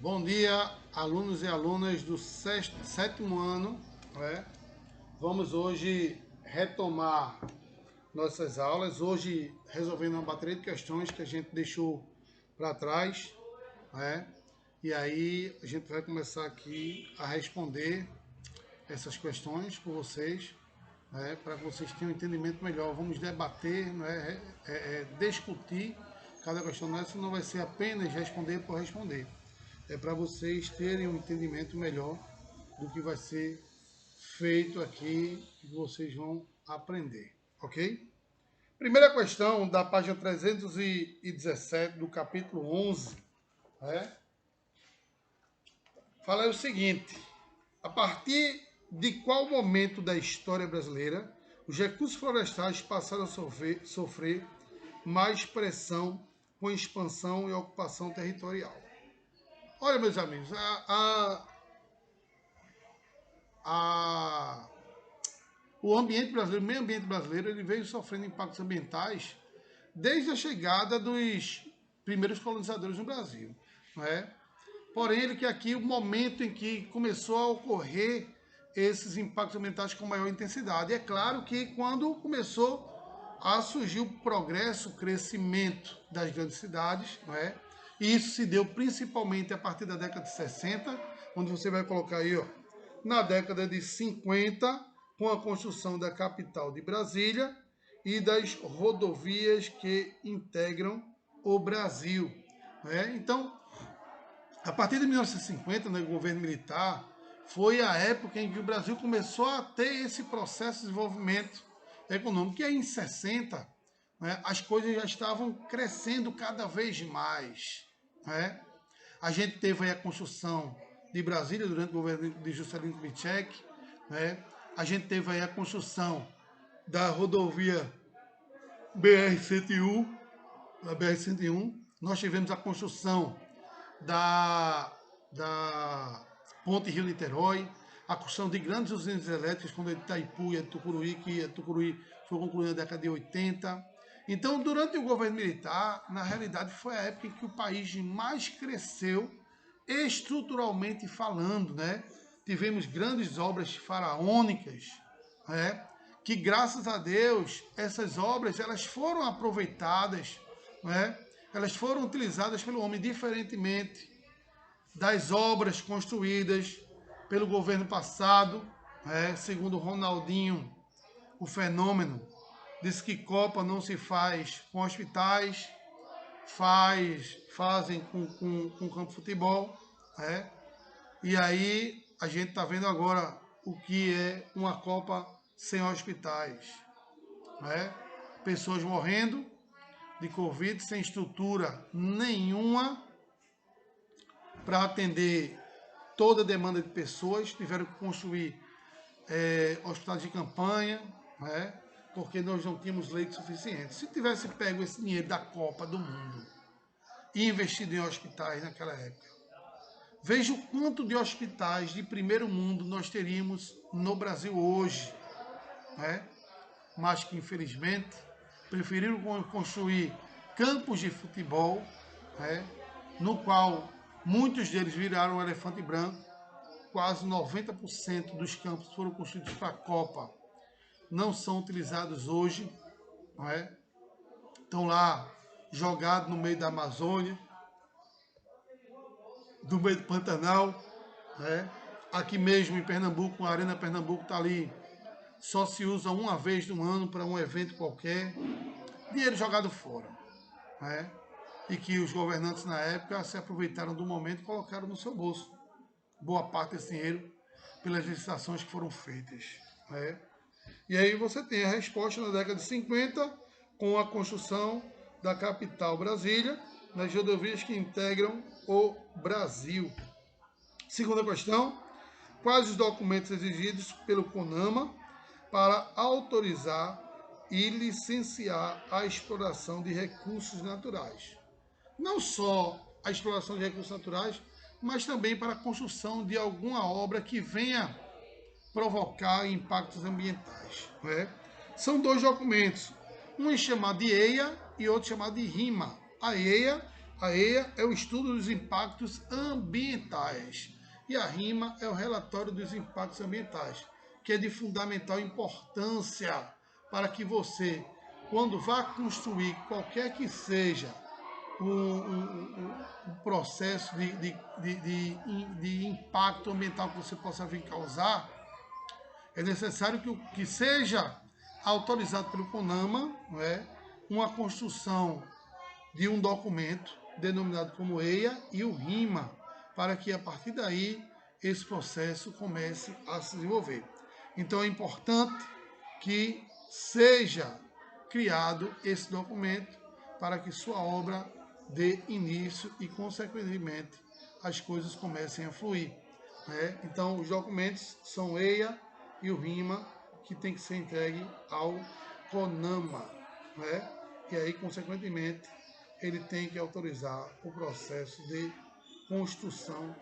Bom dia, alunos e alunas do sétimo ano. Vamos hoje retomar nossas aulas, hoje resolvendo uma bateria de questões que a gente deixou para trás. E aí a gente vai começar aqui a responder essas questões por vocês, para que vocês tenham um entendimento melhor. Vamos debater, discutir cada questão. Não vai ser apenas responder por responder. É para vocês terem um entendimento melhor do que vai ser feito aqui, que vocês vão aprender, ok? Primeira questão da página 317 do capítulo 11, fala o seguinte: a partir de qual momento da história brasileira os recursos florestais passaram a sofrer mais pressão com expansão e ocupação territorial? Olha, meus amigos, o ambiente brasileiro, o meio ambiente brasileiro, ele veio sofrendo impactos ambientais desde a chegada dos primeiros colonizadores no Brasil, Porém, o momento em que começou a ocorrer esses impactos ambientais com maior intensidade. É claro que quando começou a surgir o progresso, o crescimento das grandes cidades, E isso se deu principalmente a partir da década de 60, onde você vai colocar aí, na década de 50, com a construção da capital de Brasília e das rodovias que integram o Brasil. Então, a partir de 1950, no governo militar, foi a época em que o Brasil começou a ter esse processo de desenvolvimento econômico. E aí, em 60, as coisas já estavam crescendo cada vez mais. A gente teve aí a construção de Brasília durante o governo de Juscelino Kubitschek. A gente teve aí a construção da rodovia BR-101. Nós tivemos a construção da Ponte Rio-Niterói, a construção de grandes usinas elétricas, como a de Itaipu e a de Tucuruí, que a de Tucuruí foi concluída na década de 80. Então, durante o governo militar, na realidade, foi a época em que o país mais cresceu estruturalmente falando, Tivemos grandes obras faraônicas, que, graças a Deus, essas obras elas foram aproveitadas, Elas foram utilizadas pelo homem, diferentemente das obras construídas pelo governo passado, segundo Ronaldinho, o fenômeno, diz que Copa não se faz com hospitais, fazem com campo de futebol, E aí a gente está vendo agora o que é uma Copa sem hospitais, Pessoas morrendo de Covid sem estrutura nenhuma para atender toda a demanda de pessoas. Tiveram que construir hospitais de campanha, porque nós não tínhamos leitos suficientes. Se tivesse pego esse dinheiro da Copa do Mundo e investido em hospitais naquela época, veja o quanto de hospitais de primeiro mundo nós teríamos no Brasil hoje, Mas que, infelizmente, preferiram construir campos de futebol, no qual muitos deles viraram um elefante branco. Quase 90% dos campos foram construídos para a Copa não são utilizados hoje, Estão lá jogados no meio da Amazônia, no meio do Pantanal, Aqui mesmo em Pernambuco, a Arena Pernambuco está ali, só se usa uma vez no ano para um evento qualquer. Dinheiro jogado fora, E que os governantes na época se aproveitaram do momento e colocaram no seu bolso boa parte desse dinheiro pelas licitações que foram feitas, E aí você tem a resposta na década de 50, com a construção da capital Brasília, nas rodovias que integram o Brasil. Segunda questão: quais os documentos exigidos pelo CONAMA para autorizar e licenciar a exploração de recursos naturais? Não só a exploração de recursos naturais, mas também para a construção de alguma obra que venha provocar impactos ambientais. São dois documentos, um chamado de EIA e outro chamado de RIMA. A EIA A EIA é o estudo dos impactos ambientais e a RIMA é o relatório dos impactos ambientais, que é de fundamental importância para que você, quando vá construir qualquer que seja um processo de impacto ambiental que você possa vir causar, é necessário que seja autorizado pelo CONAMA, não é, uma construção de um documento denominado como EIA e o RIMA, para que a partir daí esse processo comece a se desenvolver. Então é importante que seja criado esse documento para que sua obra dê início e, consequentemente, as coisas comecem a fluir. Né? Então, os documentos são EIA e o RIMA, que tem que ser entregue ao CONAMA. Né? E aí, consequentemente, ele tem que autorizar o processo de construção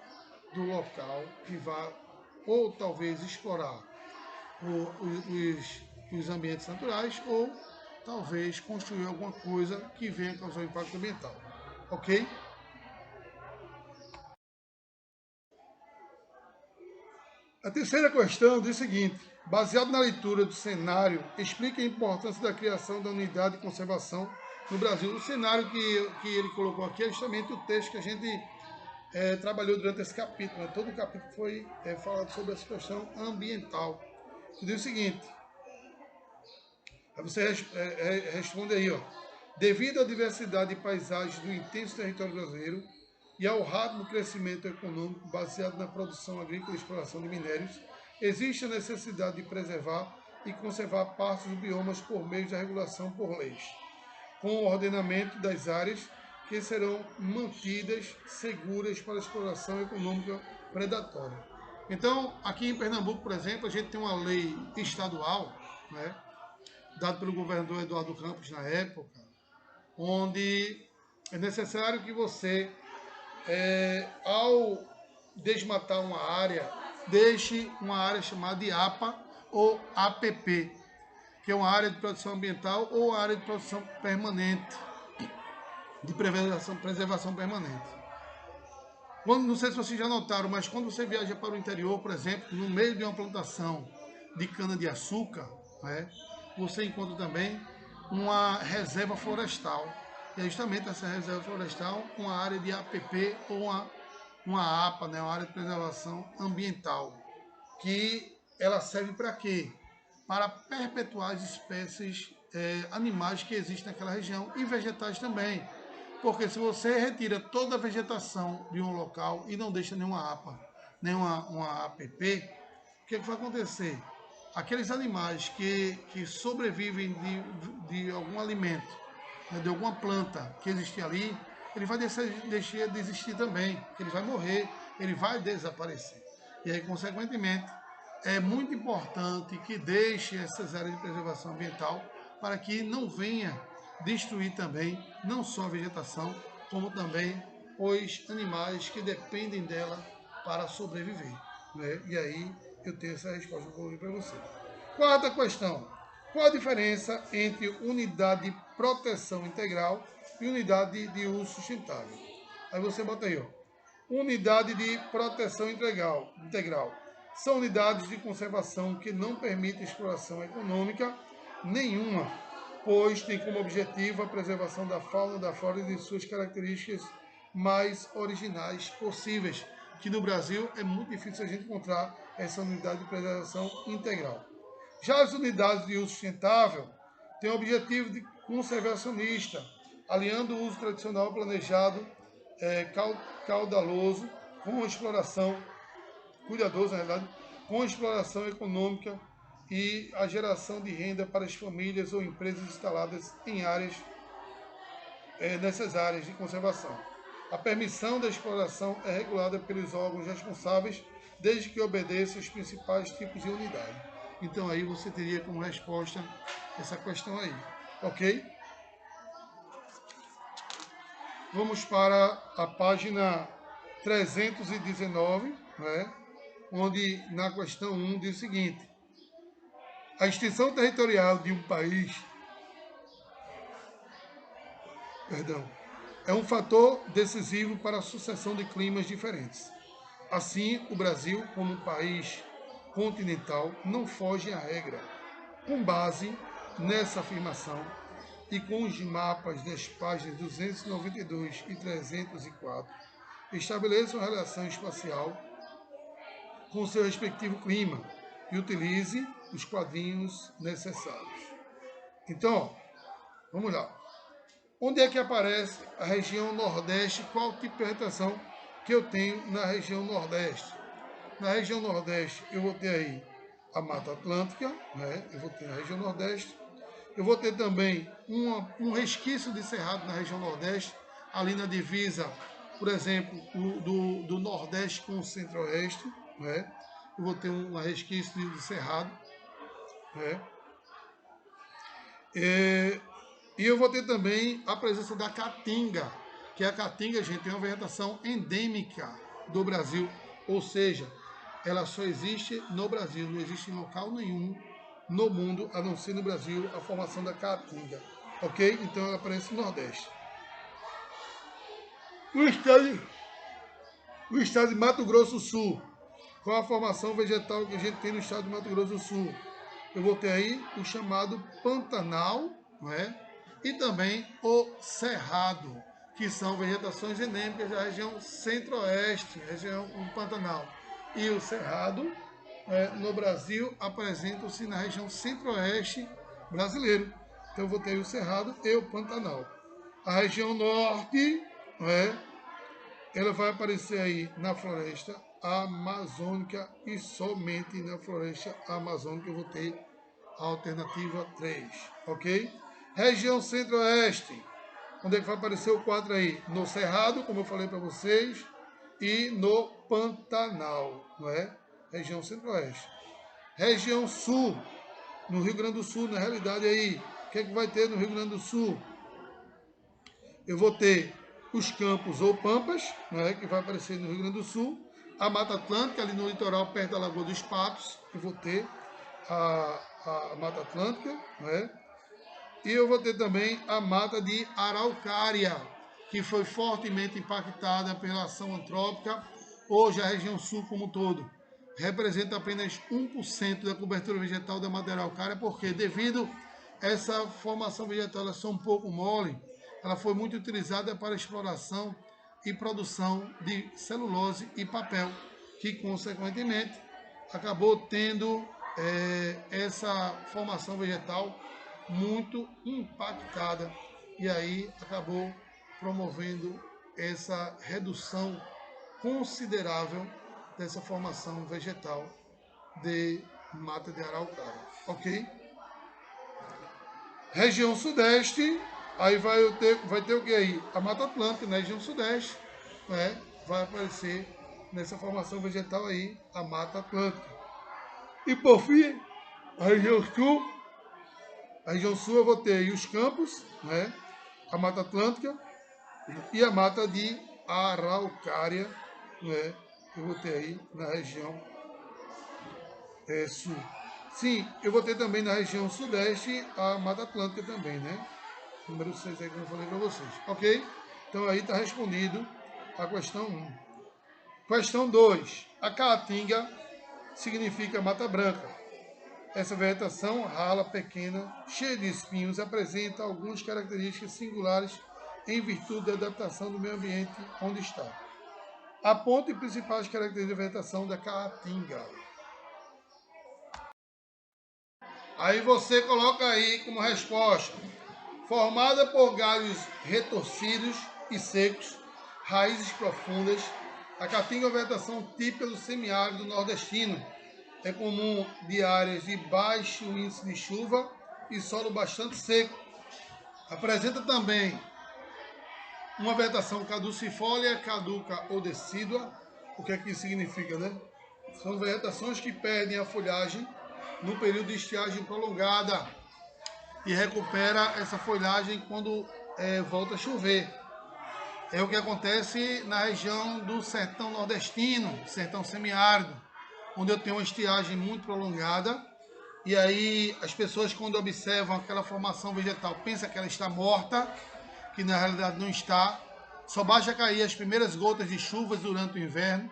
do local que vai ou talvez explorar os ambientes naturais ou talvez construir alguma coisa que venha causar impacto ambiental. Ok? A terceira questão diz o seguinte: baseado na leitura do cenário, explique a importância da criação da unidade de conservação no Brasil. O cenário que ele colocou aqui é justamente o texto que a gente trabalhou durante esse capítulo. Né? Todo o capítulo foi falado sobre essa questão ambiental. Que diz o seguinte: aí você responde aí, ó. Devido à diversidade de paisagens do intenso território brasileiro e ao rápido crescimento econômico baseado na produção agrícola e exploração de minérios, existe a necessidade de preservar e conservar partes dos biomas por meio da regulação por leis, com o ordenamento das áreas que serão mantidas seguras para a exploração econômica predatória. Então, aqui em Pernambuco, por exemplo, a gente tem uma lei estadual, né, dada pelo governador Eduardo Campos na época, onde é necessário que você, ao desmatar uma área, deixe uma área chamada de APA ou APP, que é uma área de proteção ambiental ou área de proteção permanente, de preservação permanente. Não sei se vocês já notaram, mas quando você viaja para o interior, por exemplo, no meio de uma plantação de cana-de-açúcar, né, você encontra também uma reserva florestal. E é justamente essa reserva florestal uma área de APP ou uma APA, né, uma área de preservação ambiental, que ela serve para quê? Para perpetuar as espécies animais que existem naquela região e vegetais também. Porque se você retira toda a vegetação de um local e não deixa nenhuma APA, nenhuma APP, o que vai acontecer? Aqueles animais que sobrevivem de algum alimento, né, de alguma planta que existe ali, ele vai deixar de existir também, ele vai morrer, ele vai desaparecer. E aí, consequentemente, é muito importante que deixe essas áreas de preservação ambiental para que não venha destruir também não só a vegetação, como também os animais que dependem dela para sobreviver. Né? E aí eu tenho essa resposta que eu coloquei para você. Quarta questão. Qual a diferença entre unidade de proteção integral e unidade de uso sustentável? Aí você bota aí, ó. Unidade de proteção integral. São unidades de conservação que não permitem exploração econômica nenhuma, pois tem como objetivo a preservação da fauna, da flora e de suas características mais originais possíveis, que no Brasil é muito difícil a gente encontrar essa unidade de preservação integral. Já as unidades de uso sustentável têm o objetivo de conservacionista, aliando o uso tradicional planejado caudaloso com exploração, cuidadoso na realidade, com exploração econômica e a geração de renda para as famílias ou empresas instaladas em áreas nessas áreas de conservação. A permissão da exploração é regulada pelos órgãos responsáveis, desde que obedeça os principais tipos de unidade. Então aí você teria como resposta essa questão aí, ok? Vamos para a página 319, né, onde na questão 1 diz o seguinte: a extensão territorial de um país, é um fator decisivo para a sucessão de climas diferentes. Assim, o Brasil, como um país continental, não foge à regra. Com base nessa afirmação e com os mapas das páginas 292 e 304, estabeleça uma relação espacial com seu respectivo clima e utilize os quadrinhos necessários. Então, vamos lá. Onde é que aparece a região Nordeste? Qual o tipo de vegetação que eu tenho na região Nordeste? Na região Nordeste, eu vou ter aí a Mata Atlântica, né? Eu vou ter na região Nordeste. Eu vou ter também um resquício de cerrado na região Nordeste, ali na divisa, por exemplo, do Nordeste com o Centro-Oeste, né? Eu vou ter um resquício de cerrado, né? E eu vou ter também a presença da caatinga, que a caatinga, gente, é uma vegetação endêmica do Brasil, ou seja, ela só existe no Brasil, não existe em local nenhum no mundo, a não ser no Brasil, a formação da caatinga, ok? Então ela aparece no Nordeste. O estado de Mato Grosso do Sul, qual a formação vegetal que a gente tem no estado de Mato Grosso do Sul? Eu vou ter aí o chamado Pantanal, não é? E também o Cerrado, que são vegetações endêmicas da região Centro-Oeste, região do Pantanal. E o Cerrado, no Brasil, apresentam-se na região Centro-Oeste brasileiro. Então eu vou ter aí o Cerrado e o Pantanal. A região Norte, ela vai aparecer aí na floresta amazônica e somente na floresta amazônica eu vou ter a alternativa 3, ok? Região Centro-Oeste, onde é que vai aparecer o quadro aí? No Cerrado, como eu falei para vocês, e no Pantanal, não é? Região Centro-Oeste. Região Sul, no Rio Grande do Sul, na realidade aí, o que é que vai ter no Rio Grande do Sul? Eu vou ter os campos ou pampas, né, que vai aparecer no Rio Grande do Sul, a Mata Atlântica, ali no litoral, perto da Lagoa dos Patos, eu vou ter a Mata Atlântica, né, e eu vou ter também a Mata de Araucária, que foi fortemente impactada pela ação antrópica. Hoje a região sul como um todo representa apenas 1% da cobertura vegetal da Mata de Araucária, porque devido a essa formação vegetal ela ser um pouco mole, ela foi muito utilizada para exploração e produção de celulose e papel, que consequentemente acabou tendo essa formação vegetal muito impactada e aí acabou promovendo essa redução considerável dessa formação vegetal de mata de araucária, ok? Região Sudeste, aí vai ter o que aí? A Mata Atlântica na região Sudeste, né? Vai aparecer nessa formação vegetal aí a Mata Atlântica. E por fim, a região Sul. A região Sul eu vou ter aí os campos, né? A Mata Atlântica e a Mata de Araucária, né? Eu vou ter aí na região Sul. Sim, eu vou ter também na região Sudeste a Mata Atlântica também, né? Número 6 aí que eu falei para vocês, ok? Então aí está respondido a questão 1. Questão 2. A caatinga significa mata branca. Essa vegetação rala, pequena, cheia de espinhos, apresenta algumas características singulares em virtude da adaptação do meio ambiente onde está. Aponte principais características da vegetação da caatinga. Aí você coloca aí como resposta: formada por galhos retorcidos e secos, raízes profundas, a caatinga é uma vegetação típica do semiárido nordestino. É comum de áreas de baixo índice de chuva e solo bastante seco. Apresenta também uma vegetação caducifólia, caduca ou decídua. O que é que isso significa, né? São vegetações que perdem a folhagem no período de estiagem prolongada e recupera essa folhagem quando volta a chover. É o que acontece na região do sertão nordestino, sertão semiárido, onde eu tenho uma estiagem muito prolongada, e aí as pessoas quando observam aquela formação vegetal pensam que ela está morta, que na realidade não está, Só basta cair as primeiras gotas de chuvas durante o inverno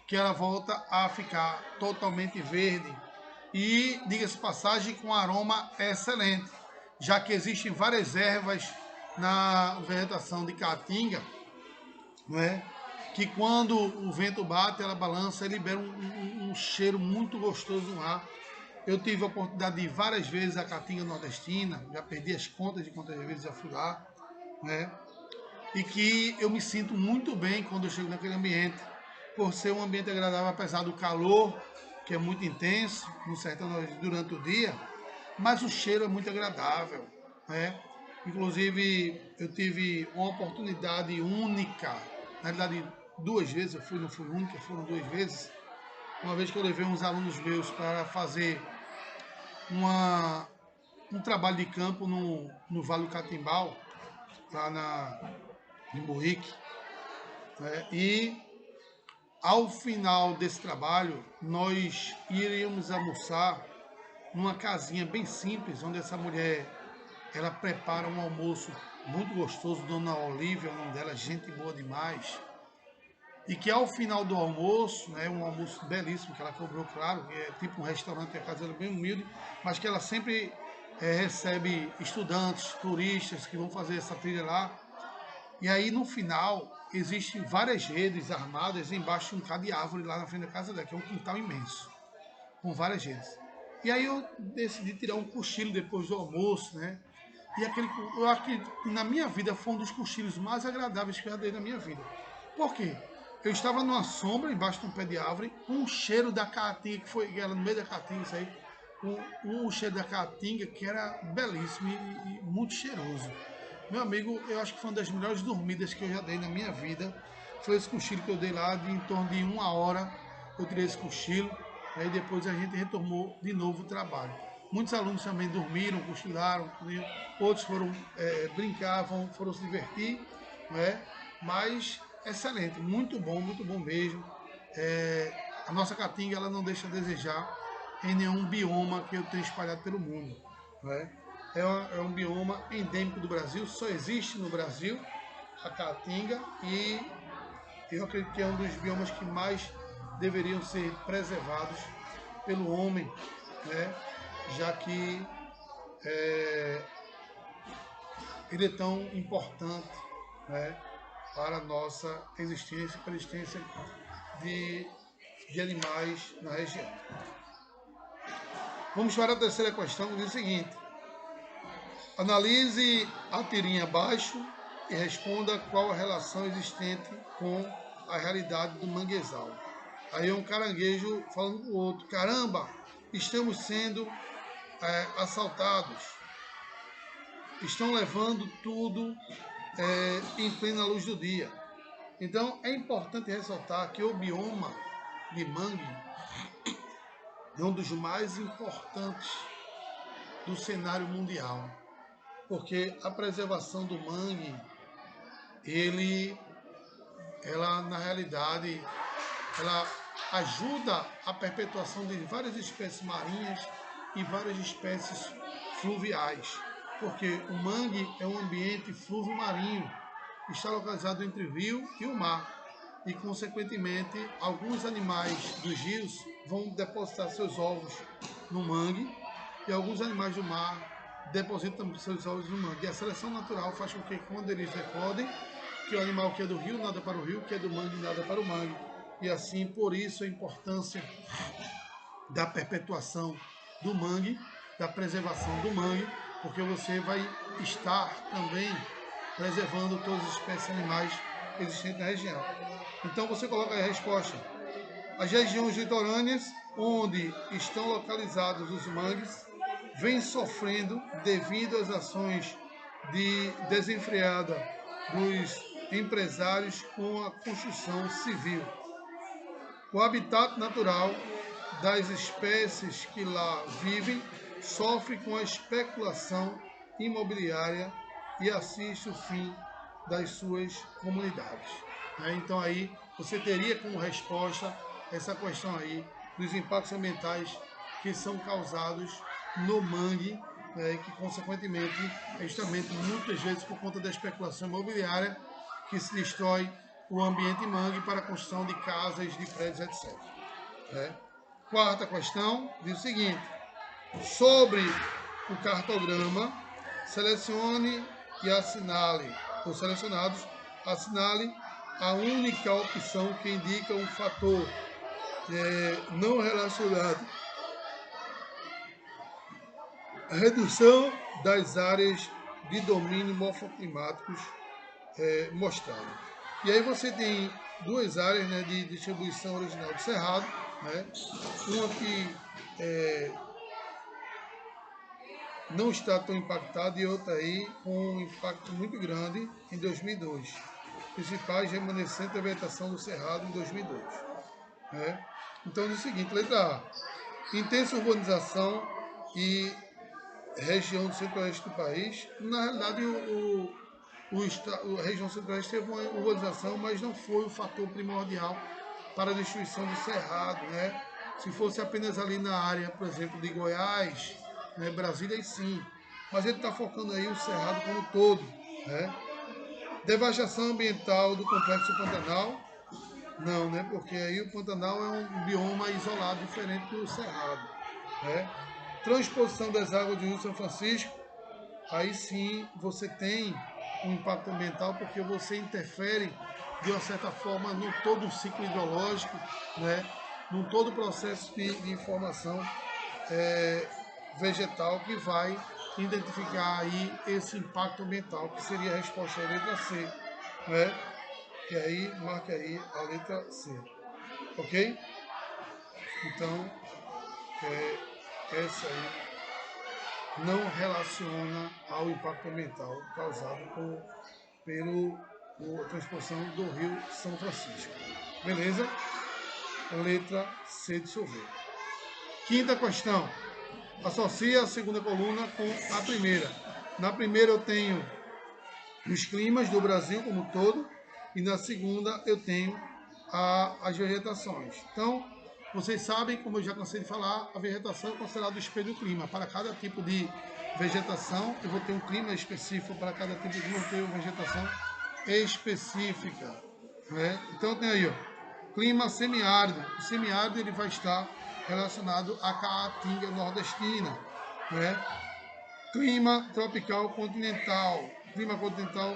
que ela volta a ficar totalmente verde. E, diga-se de passagem, com aroma excelente, já que existem várias ervas na vegetação de Caatinga, não é? Que quando o vento bate, ela balança e libera um cheiro muito gostoso no ar. Eu tive a oportunidade de ir várias vezes à Caatinga Nordestina, já perdi as contas de quantas vezes já fui lá, né? E que eu me sinto muito bem quando eu chego naquele ambiente, por ser um ambiente agradável, apesar do calor, que é muito intenso no sertão durante o dia, mas o cheiro é muito agradável, né? Inclusive, eu tive uma oportunidade única, na verdade, 2 vezes, eu fui, não fui única, foram 2 vezes. Uma vez que eu levei uns alunos meus para fazer um trabalho de campo no Vale do Catimbau, lá em Buíque, né? E ao final desse trabalho, nós iríamos almoçar numa casinha bem simples, onde essa mulher, ela prepara um almoço muito gostoso, Dona Olívia, o nome dela, gente boa demais. E que ao final do almoço, né, um almoço belíssimo, que ela cobrou, claro, que é tipo um restaurante, a casa dela é bem humilde, mas que ela sempre recebe estudantes, turistas que vão fazer essa trilha lá. E aí no final, existem várias redes armadas embaixo de um bocado de árvore lá na frente da casa dela, que é um quintal imenso, com várias redes. E aí eu decidi tirar um cochilo depois do almoço, né? E eu acredito que na minha vida foi um dos cochilos mais agradáveis que eu já dei na minha vida. Por quê? Eu estava numa sombra, embaixo de um pé de árvore, com o cheiro da caatinga, que era no meio da caatinga, isso aí, com o cheiro da caatinga, que era belíssimo e muito cheiroso. Meu amigo, eu acho que foi uma das melhores dormidas que eu já dei na minha vida. Foi esse cochilo que eu dei lá, de em torno de 1 hora, eu tirei esse cochilo, aí depois a gente retomou de novo o trabalho. Muitos alunos também dormiram, cochilaram, outros foram brincar, foram se divertir, né? Mas excelente, muito bom mesmo. A nossa caatinga, ela não deixa a desejar em nenhum bioma que eu tenho espalhado pelo mundo, né? É um bioma endêmico do Brasil, só existe no Brasil a caatinga, e eu acredito que é um dos biomas que mais deveriam ser preservados pelo homem, né? Já que ele é tão importante, né, para a nossa existência, para a existência de animais na região. Vamos para a terceira questão, que diz o seguinte: analise a tirinha abaixo e responda qual a relação existente com a realidade do manguezal. Aí é um caranguejo falando com o outro: caramba, estamos sendo assaltados, estão levando tudo em plena luz do dia. Então é importante ressaltar que o bioma de mangue é um dos mais importantes do cenário mundial, porque a preservação do mangue, ela na realidade, ela ajuda a perpetuação de várias espécies marinhas e várias espécies fluviais, porque o mangue é um ambiente fluvio-marinho, está localizado entre o rio e o mar, e consequentemente alguns animais dos rios vão depositar seus ovos no mangue, e alguns animais do mar depositam seus ovos no mangue. E a seleção natural faz com que, quando eles recordem que o animal que é do rio nada para o rio, que é do mangue nada para o mangue, e assim, por isso, a importância da perpetuação do mangue, da preservação do mangue, porque você vai estar também preservando todas as espécies animais existentes na região. Então você coloca aí a resposta: as regiões litorâneas onde estão localizados os mangues vêm sofrendo devido às ações de desenfreada dos empresários com a construção civil. O habitat natural das espécies que lá vivem sofre com a especulação imobiliária e assiste o fim das suas comunidades. Então aí você teria como resposta essa questão aí dos impactos ambientais que são causados no mangue, que consequentemente, justamente muitas vezes por conta da especulação imobiliária, que se destrói o ambiente mangue para a construção de casas, de prédios, etc. Quarta questão diz o seguinte: sobre o cartograma, selecione e assinale, ou selecionados, assinale a única opção que indica um fator não relacionado à redução das áreas de domínio morfoclimáticos mostrado. E aí você tem duas áreas, né, de distribuição original do cerrado, né? Uma que não está tão impactada e outra aí com um impacto muito grande em 2002. Principais remanescentes da vegetação do cerrado em 2002. Né? Então é o seguinte, letra A. Intensa urbanização e região do centro-oeste do país. Na realidade, a região centro-oeste teve uma urbanização, mas não foi o fator primordial para a destruição do cerrado. Né? Se fosse apenas ali na área, por exemplo, de Goiás, né, Brasília, sim. Mas ele está focando aí o cerrado como um todo. Né? Devastação ambiental do complexo Pantanal. Não, né? Porque aí o Pantanal é um bioma isolado, diferente do cerrado. Né? Transposição das águas do Rio São Francisco. Aí sim você tem um impacto ambiental, porque você interfere de uma certa forma no todo o ciclo hidrológico, né? No todo o processo de formação vegetal, que vai identificar aí esse impacto ambiental, que seria a resposta à letra C, né? E aí marque aí a letra C, ok? Então essa aí não relaciona ao impacto ambiental causado pela transposição do Rio São Francisco. Beleza? Letra C de chover. Quinta questão. Associa a segunda coluna com a primeira. Na primeira eu tenho os climas do Brasil como um todo, e na segunda eu tenho as vegetações. Então, vocês sabem, como eu já cansei de falar, a vegetação é considerada o espelho do clima. Para cada tipo de vegetação, eu vou ter um clima específico, para cada tipo de clima eu tenho vegetação específica. Né? Então, tem aí, ó, clima semiárido. O semiárido ele vai estar relacionado à caatinga nordestina. Né? Clima tropical continental. Clima continental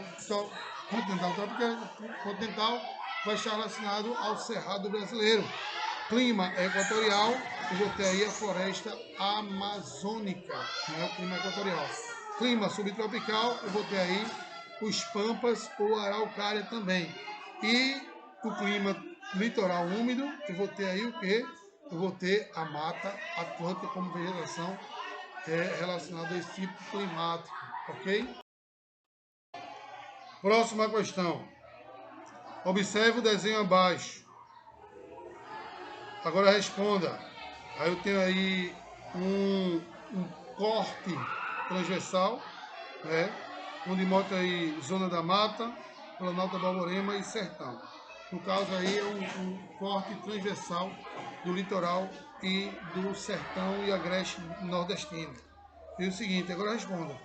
vai estar relacionado ao cerrado brasileiro. Clima equatorial, eu vou ter aí a floresta amazônica, né? O clima equatorial. Clima subtropical, eu vou ter aí os pampas ou araucária também. E o clima litoral úmido, eu vou ter aí o quê? Eu vou ter a Mata Atlântica como vegetação relacionada a esse tipo climático, ok? Próxima questão. Observe o desenho abaixo. Agora responda. Aí eu tenho aí um corte transversal, né? Onde mostra aí Zona da Mata, Planalto da Borborema e Sertão. No caso aí é um corte transversal do litoral e do sertão e agreste nordestino. E o seguinte, agora responda.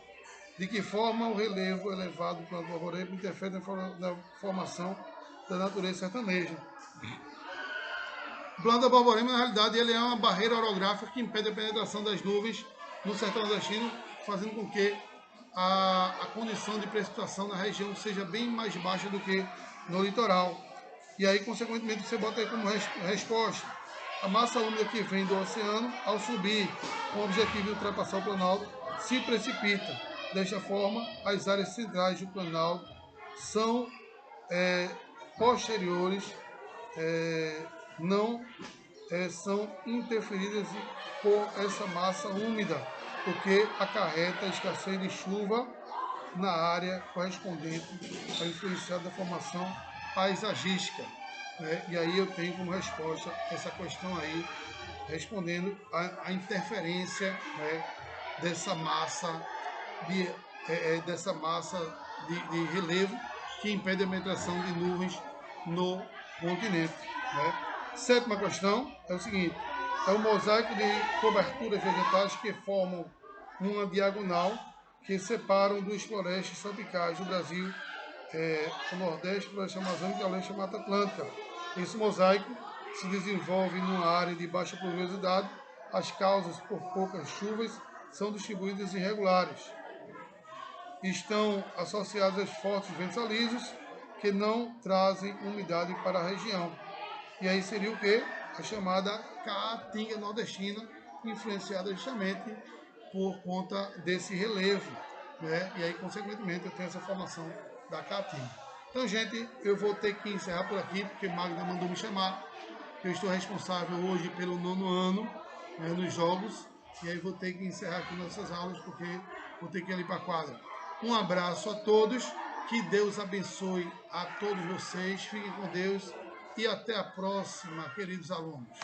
De que forma o relevo elevado do Planalto da Borborema interfere na formação da natureza sertaneja? O Planalto da Borborema, na realidade, ele é uma barreira orográfica que impede a penetração das nuvens no sertão nordestino, fazendo com que a condição de precipitação na região seja bem mais baixa do que no litoral. E aí, consequentemente, você bota aí como resposta a massa úmida que vem do oceano, ao subir com o objetivo de ultrapassar o Planalto, se precipita. Desta forma, as áreas centrais do Planalto são posteriores, não são interferidas por essa massa úmida, porque acarreta a escassez de chuva na área correspondente à influenciar da formação paisagística. Né? E aí eu tenho como resposta essa questão aí, respondendo à interferência, né, dessa massa de relevo que impede a penetração de nuvens no continente. Né? Sétima questão é o seguinte: é um mosaico de coberturas vegetais que formam uma diagonal que separam dos florestas tropicais do Brasil o Nordeste para a leste amazônica e a leste Mata Atlântica. Esse mosaico se desenvolve numa área de baixa pluviosidade. As causas por poucas chuvas são distribuídas irregulares. Estão associadas aos fortes ventos alísios que não trazem umidade para a região. E aí seria o quê? A chamada caatinga nordestina, influenciada justamente por conta desse relevo, né? E aí, consequentemente, eu tenho essa formação da caatinga. Então, gente, eu vou ter que encerrar por aqui, porque Magda mandou me chamar. Eu estou responsável hoje pelo 9º ano, né, nos jogos, e aí vou ter que encerrar aqui nossas aulas, porque vou ter que ir ali para a quadra. Um abraço a todos, que Deus abençoe a todos vocês, fiquem com Deus e até a próxima, queridos alunos.